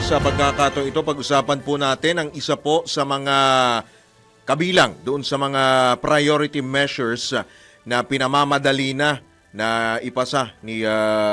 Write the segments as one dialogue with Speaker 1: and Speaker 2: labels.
Speaker 1: Sa pagkakataong ito, pag-usapan po natin ang isa po sa mga kabilang doon sa mga priority measures na pinamamadali na ipasa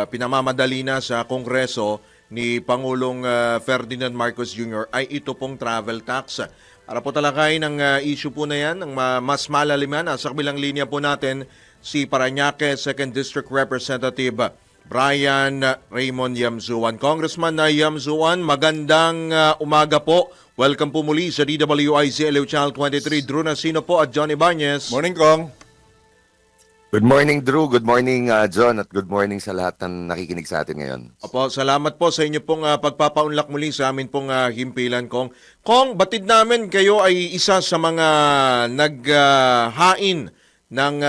Speaker 1: pinamamadali na sa Kongreso ni Pangulong Ferdinand Marcos Jr. ay ito pong travel tax. Para po talakayin ang issue po na yan, ang mas malaliman, sa kabilang linya po natin si Parañaque 2nd District Representative Brian Raymond Yamzuan. Congressman Yamzuan, magandang umaga po. Welcome po muli sa DWIZ LU Channel 23. Drew Nasino po at Johnny Bañez.
Speaker 2: Morning, Kong.
Speaker 3: Good morning, Drew. Good morning, John. At good morning sa lahat ng nakikinig sa atin ngayon.
Speaker 1: Opo, salamat po sa inyo pong pagpapaunlak muli sa amin pong himpilan, Kong. Kong, batid namin kayo ay isa sa mga naghain ng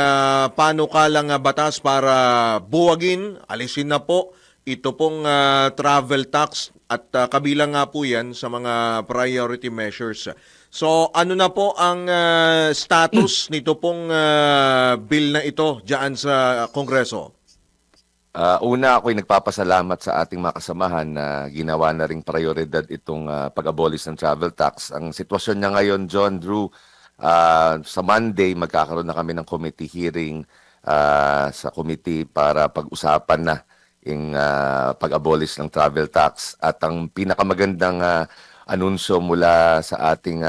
Speaker 1: panukalang batas para buwagin, alisin na po ito pong travel tax at kabilang nga po yan sa mga priority measures. So ano na po ang status nito pong bill na ito dyan sa Kongreso?
Speaker 3: Una, ako'y nagpapasalamat sa ating mga kasamahan na ginawa na ring prioridad itong pag-abolish ng travel tax. Ang sitwasyon niya ngayon, John, Drew, sa Monday, magkakaroon na kami ng committee hearing sa committee para pag-usapan na yung pag-abolish ng travel tax. At ang pinakamagandang anunsyo mula sa ating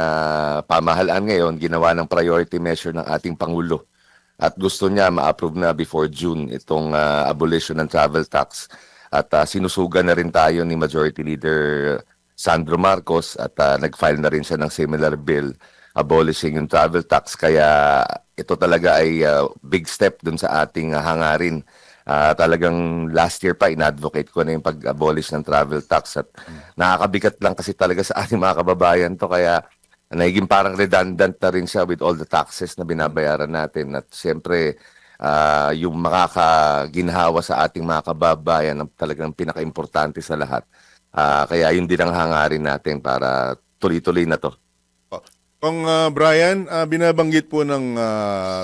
Speaker 3: pamahalaan ngayon, ginawa ng priority measure ng ating Pangulo. At gusto niya ma-approve na before June itong abolition ng travel tax. At sinusugan na rin tayo ni Majority Leader Sandro Marcos at nag-file na rin siya ng similar bill abolishing yung travel tax. Kaya ito talaga ay big step dun sa ating hangarin. Talagang last year pa, in-advocate ko na yung pag-abolish ng travel tax. At nakakabigat lang kasi talaga sa ating mga kababayan to. Kaya naging parang redundant na rin siya with all the taxes na binabayaran natin. At siyempre, yung makakaginhawa sa ating mga kababayan ang talagang pinaka-importante sa lahat. Kaya yun din ang hangarin natin para tuloy-tuloy na to.
Speaker 2: Kung Brian, binabanggit po ng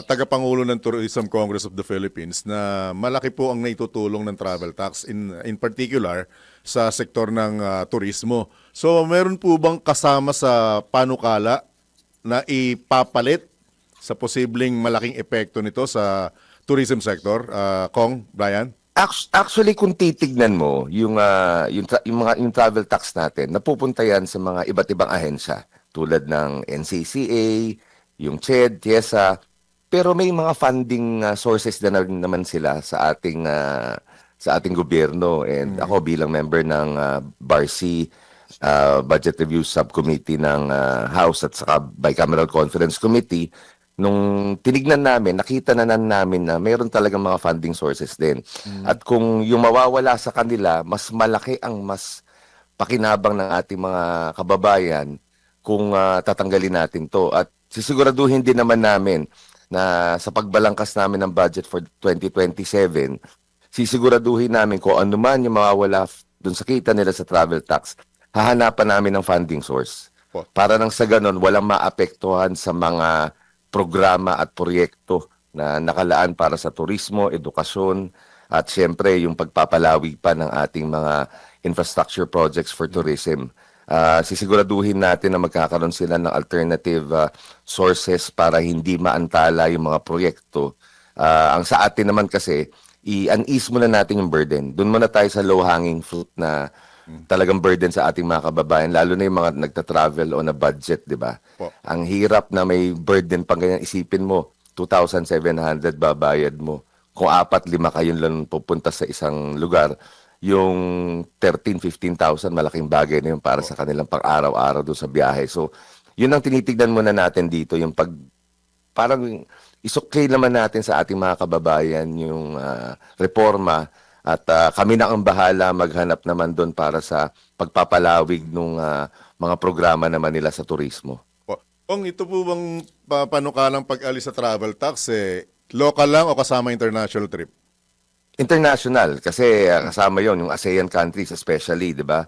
Speaker 2: tagapangulo ng Tourism Congress of the Philippines na malaki po ang naitutulong ng travel tax in particular sa sektor ng turismo. So meron po bang kasama sa panukala na ipapalit sa posibleng malaking epekto nito sa tourism sector, Kong, Brian?
Speaker 3: Actually, kung titignan mo yung travel tax natin, napupunta yan sa mga iba't ibang ahensya tulad ng NCCA, yung CHED, TIESA, pero may mga funding sources na rin naman sila sa ating gobyerno. And ako bilang member ng BARC Budget Review Subcommittee ng House at saka Bicameral Conference Committee, nung tinignan namin, nakita na namin na mayroon talagang mga funding sources din. At kung yung mawawala sa kanila, mas malaki ang mas pakinabang ng ating mga kababayan kung tatanggalin natin to. At sisiguraduhin din naman namin na sa pagbalangkas namin ng budget for 2027, sisiguraduhin namin kung ano man yung mawawala dun sa kita nila sa travel tax, hahanapan namin ng funding source. Para nang sa ganon, walang maapektuhan sa mga programa at proyekto na nakalaan para sa turismo, edukasyon, at siyempre yung pagpapalawig pa ng ating mga infrastructure projects for tourism. Sisiguraduhin natin na magkakaroon sila ng alternative sources para hindi maantala yung mga proyekto. Ang sa atin naman kasi, i-unease muna natin yung burden. Doon muna tayo sa low-hanging fruit na talagang burden sa ating mga kababayan, lalo na yung mga nagta-travel on a budget, di ba? Ang hirap na may burden pang ganyan. Isipin mo, 2,700 babayad mo. Kung 4-5 kayo lang pupunta sa isang lugar, yung 13,000-15,000, malaking bagay na yun para sa kanilang pang-araw-araw doon sa biyahe. So, yun ang tinitignan muna natin dito, yung parang isukay naman natin sa ating mga kababayan yung reforma at kami na ang bahala maghanap naman doon para sa pagpapalawig ng mga programa naman nila sa turismo.
Speaker 2: Kung ito po bang panukalang pag-alis sa travel tax, local lang o kasama international trip?
Speaker 3: International, kasi kasama yon yung ASEAN countries especially, di ba?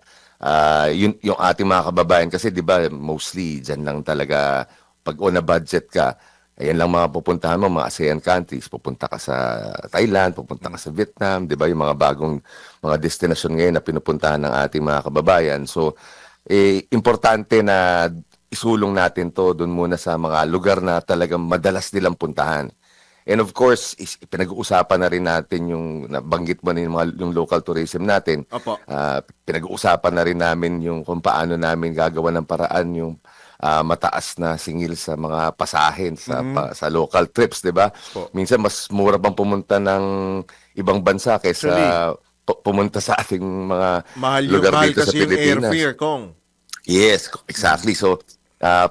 Speaker 3: Yung ating mga kababayan kasi, di ba, mostly dyan lang talaga pag on a budget ka, Ayan lang mga pupuntahan mo, mga ASEAN countries. Pupunta ka sa Thailand, pupunta ka sa Vietnam, di ba? Yung mga bagong mga destinasyon ngayon na pinupuntahan ng ating mga kababayan. So, importante na isulong natin to doon muna sa mga lugar na talagang madalas nilang puntahan. And of course, pinag-uusapan na rin natin yung nabanggit mo na yung local tourism natin.
Speaker 1: Opo.
Speaker 3: Pinag-uusapan na rin namin yung kung paano namin gagawa ng paraan yung mataas na singil sa mga pasahin sa local trips, 'di ba?
Speaker 2: Po.
Speaker 3: Minsan mas mura pang pumunta ng ibang bansa kaysa pumunta sa ating mga
Speaker 1: Mahal
Speaker 3: lugar
Speaker 1: mahal
Speaker 3: dito sa
Speaker 1: kasi yung
Speaker 3: Pilipinas.
Speaker 1: airfare, Kong.
Speaker 3: Yes, exactly. So,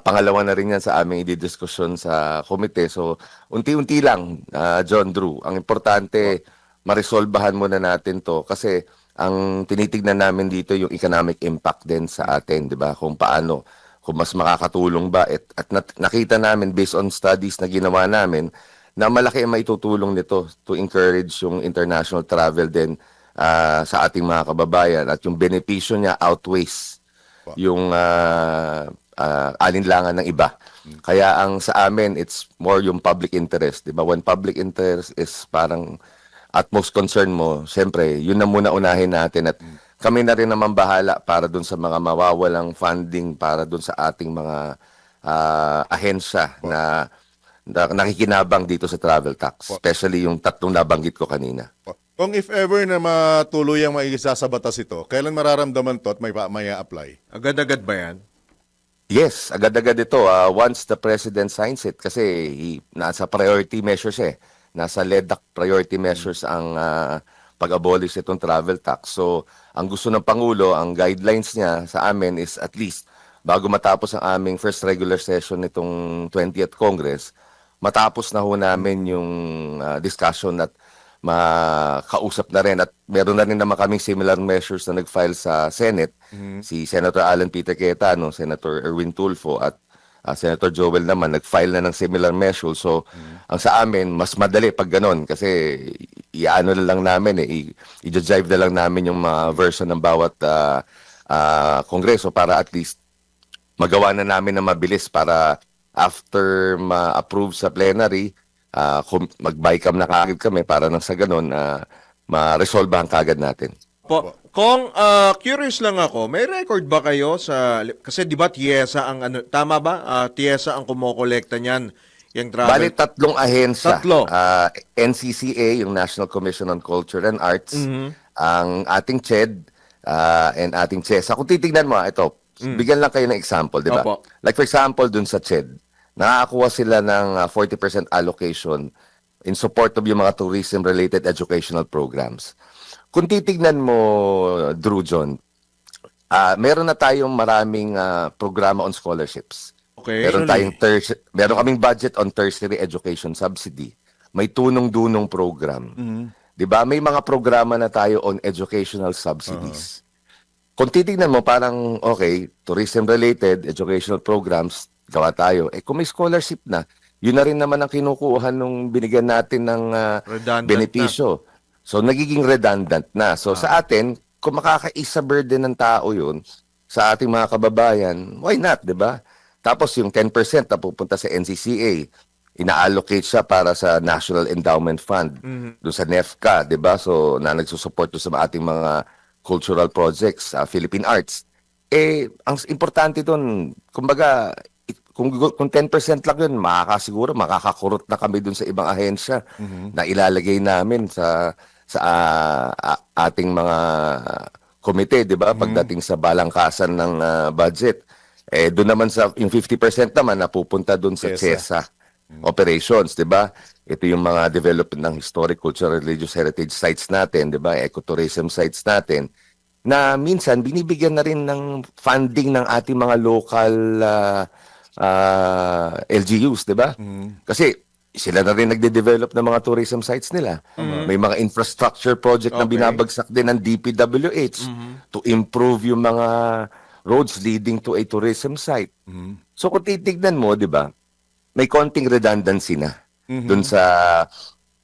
Speaker 3: pangalawa na rin yan sa aming ididiskusyon sa komite. So, unti-unti lang, John Drew. Ang importante, maresolbahan muna natin to kasi ang tinitignan namin dito yung economic impact din sa atin, di ba? Kung paano, kung mas makakatulong ba. Nakita namin based on studies na ginawa namin na malaki ang maitutulong nito to encourage yung international travel din sa ating mga kababayan at yung benepisyo niya outweighs yung alinlangan ng iba. Kaya ang sa amin, it's more yung public interest. Diba? When public interest is parang utmost concern mo, siyempre, yun na muna unahin natin at kami na rin naman bahala para dun sa mga mawawalang funding para dun sa ating mga ahensya na nakikinabang dito sa travel tax. Especially yung tatlong nabanggit ko kanina.
Speaker 2: Kung if ever na matuluyang maigisa sa batas ito, kailan mararamdaman to at may apply?
Speaker 1: Agad-agad ba yan?
Speaker 3: Yes, agad-agad ito. Once the President signs it, kasi nasa priority measures Nasa LEDAC priority measures ang pag-abolish itong travel tax. So, ang gusto ng Pangulo, ang guidelines niya sa amin is at least bago matapos ang aming first regular session nitong 20th Congress, matapos na ho namin yung discussion at makausap na rin. At meron na rin naman kaming similar measures na nag-file sa Senate. Si Senator Alan Peter Cayetano, Senator Erwin Tulfo at Senator Joel naman nag-file na ng similar measures. So, ang sa amin, mas madali pag ganon kasi iano na lang namin, i-jive na lang namin yung mga version ng bawat kongreso para at least magawa na namin na mabilis para after ma-approve sa plenary, mag-bycam na kagad kami para nang sa ganon ma-resolve ang kagad natin.
Speaker 1: Kung curious lang ako, may record ba kayo kasi di ba TIESA ang tama ba? TIESA ang kumokolekta niyan, yung travel.
Speaker 3: Bali, tatlong ahensya.
Speaker 1: Tatlo.
Speaker 3: NCCA, yung National Commission on Culture and Arts, ang ating CHED, and ating CHESA. Kung titignan mo, ito, bigyan lang kayo ng example, di ba?
Speaker 1: Opo.
Speaker 3: Like for example, dun sa CHED, nakakakuha sila ng 40% allocation in support of yung mga tourism-related educational programs. Kung titignan mo, Drew John, meron na tayong maraming programa on scholarships.
Speaker 1: Okay.
Speaker 3: Meron kaming budget on tertiary education subsidy. May tunong-dunong program. 'Di ba? May mga programa na tayo on educational subsidies. Kung titignan mo, parang, okay, tourism-related educational programs, gawa tayo. Kung may scholarship na, yun na rin naman ang kinukuha nung binigyan natin ng
Speaker 1: Redundant
Speaker 3: benepisyo. So, nagiging redundant na. So, sa atin, kung makakaisa burden ng tao yun sa ating mga kababayan, why not, di ba? Tapos, yung 10% na pupunta sa NCCA, ina-allocate siya para sa National Endowment Fund, doon sa NEFCA, di ba? So, na nagsusupport doon sa ating mga cultural projects, Philippine Arts. Ang importante doon, kumbaga, kung 10% lang yun, makakakurot na kami dun sa ibang ahensya na ilalagay namin sa ating mga komite, di ba? Pagdating sa balangkasan ng budget. Doon naman yung 50% naman napupunta doon sa CHESA operations, di ba? Ito yung mga development ng historic, cultural, religious heritage sites natin, di ba? Ecotourism sites natin na minsan binibigyan na rin ng funding ng ating mga local LGUs, di ba? Kasi sila na rin nagde-develop ng mga tourism sites nila. May mga infrastructure project na binabagsak din ng DPWH to improve yung mga roads leading to a tourism site. So kung titignan mo, di ba, may konting redundancy na dun sa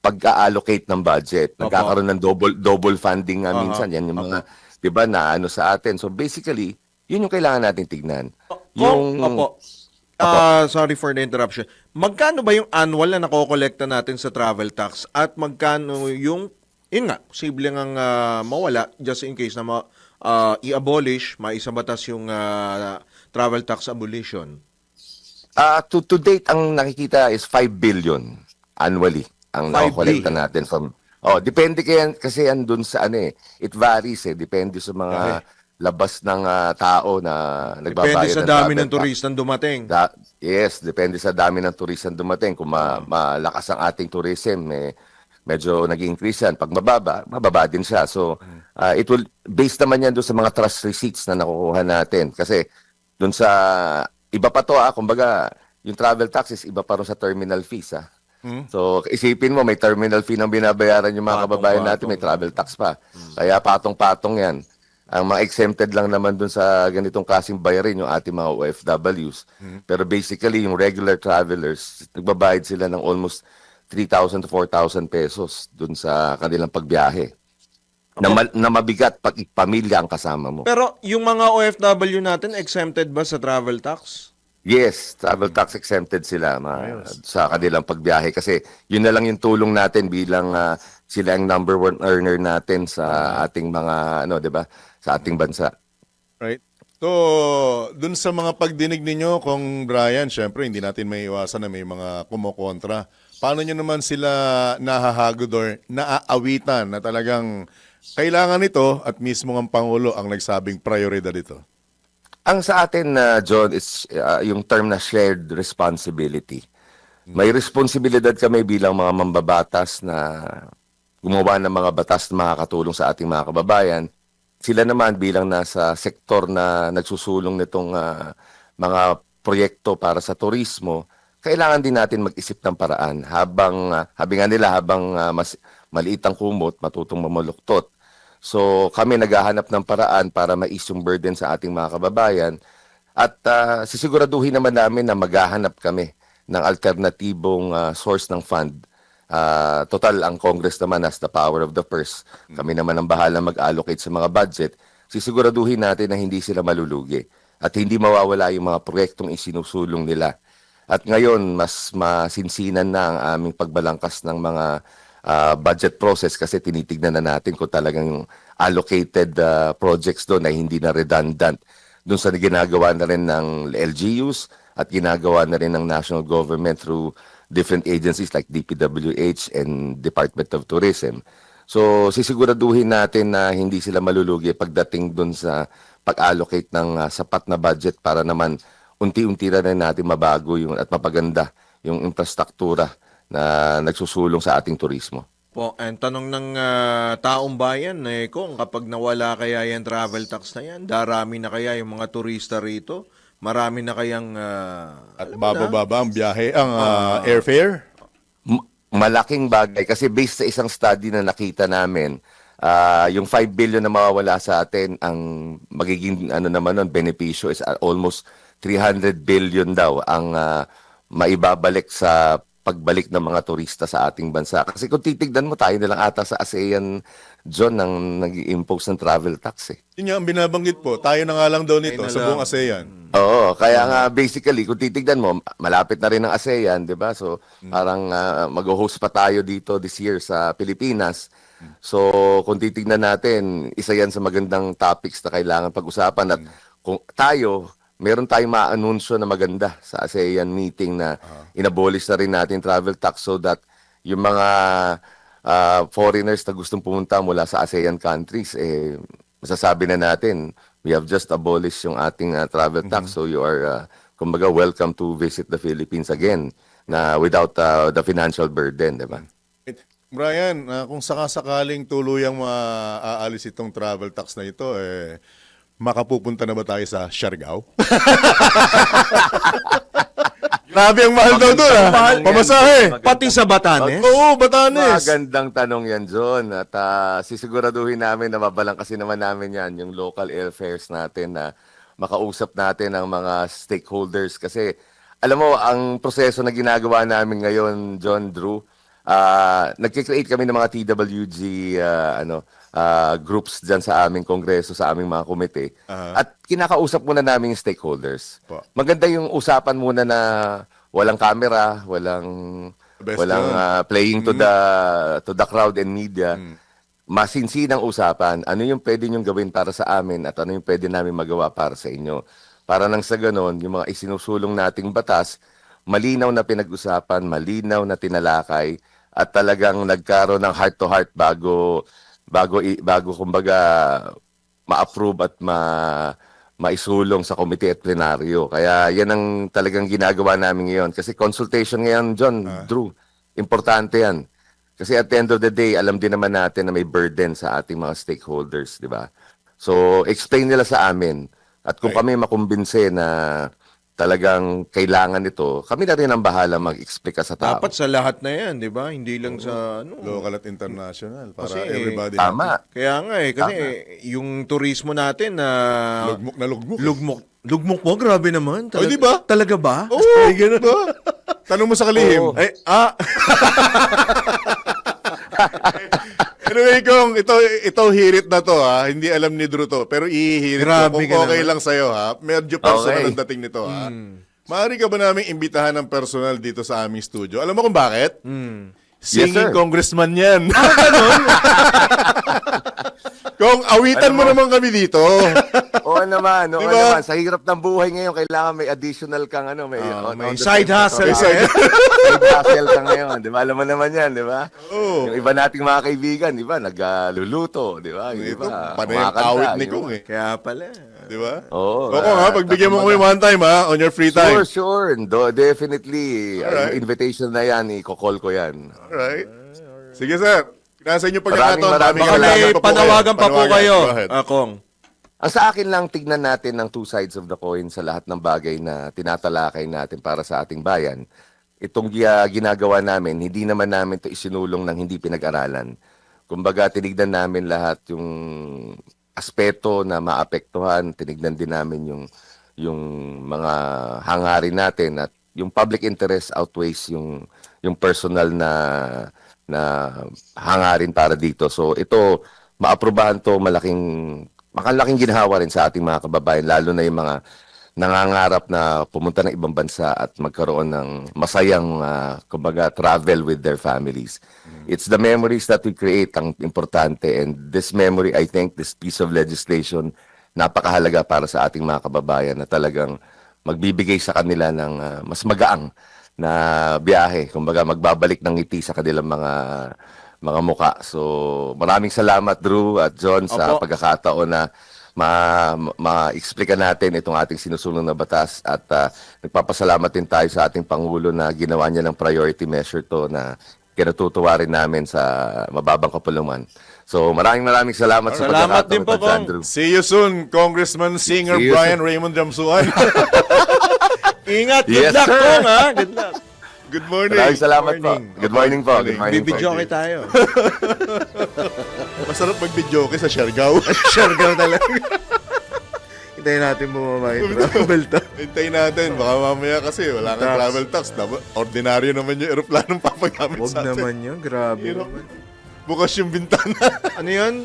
Speaker 3: pag-allocate ng budget. Nagkakaroon ng double funding nga minsan. Yan yung mga, di ba, na ano sa atin. So basically, yun yung kailangan natin tignan.
Speaker 1: Sorry for the interruption. Magkano ba yung annual na nakokolekta natin sa travel tax at magkano yung, yun nga, posible ngang mawala just in case na i-abolish, maisabatas yung travel tax abolition?
Speaker 3: To date, ang nakikita is 5 billion annually ang
Speaker 1: 5
Speaker 3: nakokolekta
Speaker 1: billion.
Speaker 3: natin from. Depende kasi yan dun sa it varies depende sa mga labas ng tao na nagbabayad
Speaker 1: Depende sa
Speaker 3: ng
Speaker 1: dami
Speaker 3: travel
Speaker 1: ng
Speaker 3: tax.
Speaker 1: turistang dumating.
Speaker 3: Yes, depende sa dami ng turistang dumating. Kung malakas ang ating tourism, medyo nag-increase yan. Pag mababa din siya. So, it will, based naman yan doon sa mga trust receipts na nakukuha natin. Kasi doon sa, iba pa to kumbaga, yung travel taxes, iba pa rin sa terminal fees So, isipin mo, may terminal fee nang binabayaran yung mga kababayan natin, may travel tax pa. Kaya patong-patong yan. Ang mga exempted lang naman dun sa ganitong klaseng bayarin yung ating mga OFWs. Pero basically, yung regular travelers, nagbabayad sila ng almost 3,000 to 4,000 pesos dun sa kanilang pagbiyahe. Na mabigat pag pamilya ang kasama mo.
Speaker 1: Pero yung mga OFW natin, exempted ba sa travel tax?
Speaker 3: Yes, travel tax exempted sila sa kanilang pagbiyahe kasi yun na lang yung tulong natin bilang sila ang number one earner natin sa ating mga 'di ba? Sa ating bansa.
Speaker 2: Right. So, dun sa mga pagdinig ninyo, kung Brian, syempre hindi natin may iwasan na may mga kumokontra. Paano nyo naman sila nahahagod or naaawitan na talagang kailangan ito at mismo ang Pangulo ang nagsabing prioridad ito?
Speaker 3: Ang sa atin, John, is yung term na shared responsibility. May responsibilidad kami bilang mga mambabatas na gumawa ng mga batas na makakatulong sa ating mga kababayan. Sila naman bilang nasa sektor na nagsusulong nitong mga proyekto para sa turismo, kailangan din natin mag-isip ng paraan habang, mas maliit ang kumot, matutong mamuluktot. So kami naghahanap ng paraan para ma-ease yung burden sa ating mga kababayan at sisiguraduhin naman namin na maghahanap kami ng alternatibong source ng fund. Total, ang Congress naman has the power of the purse. Kami naman ang bahala mag-allocate sa mga budget. Sisiguraduhin natin na hindi sila malulugi at hindi mawawala yung mga proyektong isinusulong nila. At ngayon, mas masinsinan na ang aming pagbalangkas ng mga budget process kasi tinitignan na natin kung talagang allocated projects doon ay hindi na redundant doon sa ginagawa na rin ng LGUs at ginagawa na rin ng national government through different agencies like DPWH and Department of Tourism. So sisiguraduhin natin na hindi sila malulugi pagdating doon sa pag-allocate ng sapat na budget para naman unti-unti na rin natin mabago yung, at mapaganda yung infrastruktura na nagsusulong sa ating turismo.
Speaker 1: Po, ang tanong ng taong bayan, kung kapag nawala kaya yung travel tax na yan, darami na kaya yung mga turista rito? Marami na kayang...
Speaker 2: At bababa ang biyahe, ang airfare?
Speaker 3: Malaking bagay kasi based sa isang study na nakita namin, yung 5 billion na mawawala sa atin, ang magiging benepisyo is almost 300 billion daw ang maibabalik sa pagbalik ng mga turista sa ating bansa. Kasi kung titignan mo, tayo na lang ata sa ASEAN, John, nang nag-impose ng travel tax
Speaker 2: Yun nga ang binabanggit po. Tayo na nga lang daw nito
Speaker 1: na
Speaker 2: sa buong ASEAN.
Speaker 3: Oo, kaya nga basically, kung titignan mo, malapit na rin ang ASEAN, di ba? So, parang mag-host pa tayo dito this year sa Pilipinas. So, kung titignan natin, isa yan sa magandang topics na kailangan pag-usapan. At kung tayo, meron tayong ma-anunsyo na maganda sa ASEAN meeting na inabolish na rin natin travel tax so that yung mga foreigners na gustong pumunta mula sa ASEAN countries, masasabi na natin, we have just abolished yung ating travel tax. So you are, kumbaga, welcome to visit the Philippines again na without the financial burden, di ba?
Speaker 2: Brian, kung sakasakaling tuluyang maaalis itong travel tax na ito, makapupunta na ba tayo sa Siargao? Grabe ang mahal daw doon, Pamasahe.
Speaker 1: Pati sa Batanes?
Speaker 2: Oo, Batanes.
Speaker 3: Magandang tanong yan, John. At sisiguraduhin namin na mabalangkasin naman namin yan, yung local airfares natin na makausap natin ang mga stakeholders. Kasi, alam mo, ang proseso na ginagawa namin ngayon, John, Drew, nagki-create kami ng mga TWG groups dyan sa aming kongreso, sa aming mga komite. At kinakausap muna namin yung stakeholders.
Speaker 2: Po.
Speaker 3: Maganda yung usapan muna na walang camera, walang
Speaker 2: Best
Speaker 3: playing to the crowd and media. Masinsinang usapan, ano yung pwede nyong gawin para sa amin at ano yung pwede namin magawa para sa inyo. Para nang sa ganon, yung mga isinusulong nating batas, malinaw na pinag-usapan, malinaw na tinalakay, at talagang nagkaroon ng heart-to-heart bago kumbaga ma-approve at maisulong sa komite at plenaryo. Kaya yan ang talagang ginagawa namin ngayon. Kasi consultation ngayon, John, Drew, importante yan. Kasi at the end of the day, alam din naman natin na may burden sa ating mga stakeholders, di ba? So, explain nila sa amin. At kung kami makumbinse na talagang kailangan ito, kami na rin ang bahala mag-explica sa tao.
Speaker 1: Dapat sa lahat na yan, di ba? Hindi lang sa ano.
Speaker 2: Local at international. Para
Speaker 1: Kasi,
Speaker 2: everybody.
Speaker 3: Tama.
Speaker 1: Kaya nga kasi yung turismo natin na
Speaker 2: Lugmok na lugmok.
Speaker 1: lugmok mo, grabe naman.
Speaker 2: Di ba?
Speaker 1: Talaga ba?
Speaker 2: Oo,
Speaker 1: Ay, ganun.
Speaker 2: diba? Tanong mo sa kalihim.
Speaker 3: Oo.
Speaker 2: Anyway, Kong, ito hirit na to ha. Hindi alam ni Drew to. Pero ihihirit
Speaker 1: Grabe
Speaker 2: ko.
Speaker 1: ka
Speaker 2: Kung okay
Speaker 1: naman.
Speaker 2: lang sa'yo ha. Medyo personal
Speaker 3: Okay.
Speaker 2: ang dating nito ha. Maaari ka ba namin imbitahan ng personal dito sa aming studio? Alam mo kung bakit?
Speaker 3: Yes,
Speaker 2: Singing
Speaker 3: sir.
Speaker 2: congressman yan. Kung awitan mo naman kami dito.
Speaker 3: Oo naman, oo
Speaker 2: Diba?
Speaker 3: naman. Sa hirap ng buhay ngayon, kailangan may additional kang may,
Speaker 1: may
Speaker 3: on the
Speaker 1: side hustle.
Speaker 3: Side hustle ka ngayon, di ba? Alam mo naman yan, di ba?
Speaker 2: Oo.
Speaker 3: Yung iba nating mga kaibigan, di ba? Nagluluto, di ba? Yung
Speaker 2: Ito,
Speaker 3: iba,
Speaker 2: panay ang
Speaker 3: kumakanta,
Speaker 2: awit ni
Speaker 3: yung
Speaker 2: Kong
Speaker 3: iba.
Speaker 2: eh.
Speaker 1: Kaya pala.
Speaker 2: Di ba?
Speaker 3: Oo.
Speaker 2: Kung ha, pagbigyan mo kami one time ha, on your free time.
Speaker 3: Sure. Definitely.
Speaker 2: Alright.
Speaker 3: Yung invitation na yan, i-call ko yan.
Speaker 2: Alright. Sige sir. Nasa inyo pagkakataon.
Speaker 3: Maraming
Speaker 1: Baka
Speaker 3: salamat
Speaker 1: may
Speaker 3: po
Speaker 1: panawagan pa po kayo,
Speaker 2: Go ahead.
Speaker 1: Akong.
Speaker 3: Ang sa akin lang, tignan natin ng two sides of the coin sa lahat ng bagay na tinatalakay natin para sa ating bayan. Itong ginagawa namin, hindi naman namin ito isinulong ng hindi pinag-aralan. Kumbaga, tinignan namin lahat yung aspeto na maapektuhan, tinignan din namin yung mga hangarin natin at yung public interest outweighs yung personal na hangarin para dito. So ito, maaprubahan to, malaking ginhawa rin sa ating mga kababayan, lalo na yung mga nangangarap na pumunta ng ibang bansa at magkaroon ng masayang kumbaga travel with their families. It's the memories that we create ang importante, and this memory, I think, this piece of legislation, napakahalaga para sa ating mga kababayan na talagang magbibigay sa kanila ng mas magaang na biyahe. Kumbaga, magbabalik ng ngiti sa kanilang mga muka. So, maraming salamat, Drew at John, sa
Speaker 1: Opo.
Speaker 3: pagkakataon na ma-explica natin itong ating sinusulong na batas. At nagpapasalamat din tayo sa ating Pangulo na ginawa niya ng priority measure to na kinatutuwa rin namin sa mababang kapulungan. So, maraming salamat sa
Speaker 1: Salamat
Speaker 3: pagkakataon
Speaker 1: din po,
Speaker 3: ito,
Speaker 1: Kong.
Speaker 3: Drew.
Speaker 2: See you soon, Congressman Singer
Speaker 3: See you
Speaker 2: Brian Raymond Jamsuan.
Speaker 1: Ingat, good
Speaker 3: Yes,
Speaker 1: luck
Speaker 3: sir.
Speaker 1: po, ha? Good luck.
Speaker 2: Good morning.
Speaker 3: Maraming salamat po.
Speaker 1: Morning.
Speaker 3: Good morning po. Good morning po.
Speaker 1: Bibidyo tayo.
Speaker 2: Masarap mag-video sa Siargao.
Speaker 1: Siargao talaga. Hintayin natin bumaba yung travel to.
Speaker 2: Hintayin natin. Baka mamaya kasi wala kang
Speaker 1: Tax.
Speaker 2: travel tax. Ordinaryo naman yung aeroplanong papagamit
Speaker 1: Huwag
Speaker 2: sa atin.
Speaker 1: naman yun, grabe
Speaker 2: Hirap.
Speaker 1: naman.
Speaker 2: Bukas yung bintana.
Speaker 1: Ano yun?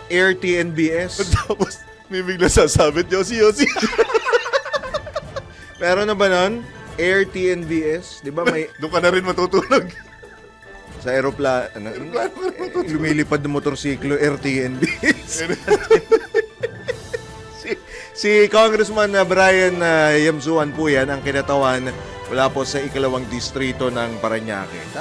Speaker 1: Air TNBS.
Speaker 2: Tapos may bigla sasabit, Yossi.
Speaker 1: Meron na ba nun? Air TNBS? Di ba may
Speaker 2: Doon ka na rin matutulog.
Speaker 1: sa aeroplano, lumilipad na motorsiklo, Air TNBS. si Congressman Brian Yamsuan po yan, ang kinatawan mula po sa 2nd distrito ng Parañaque.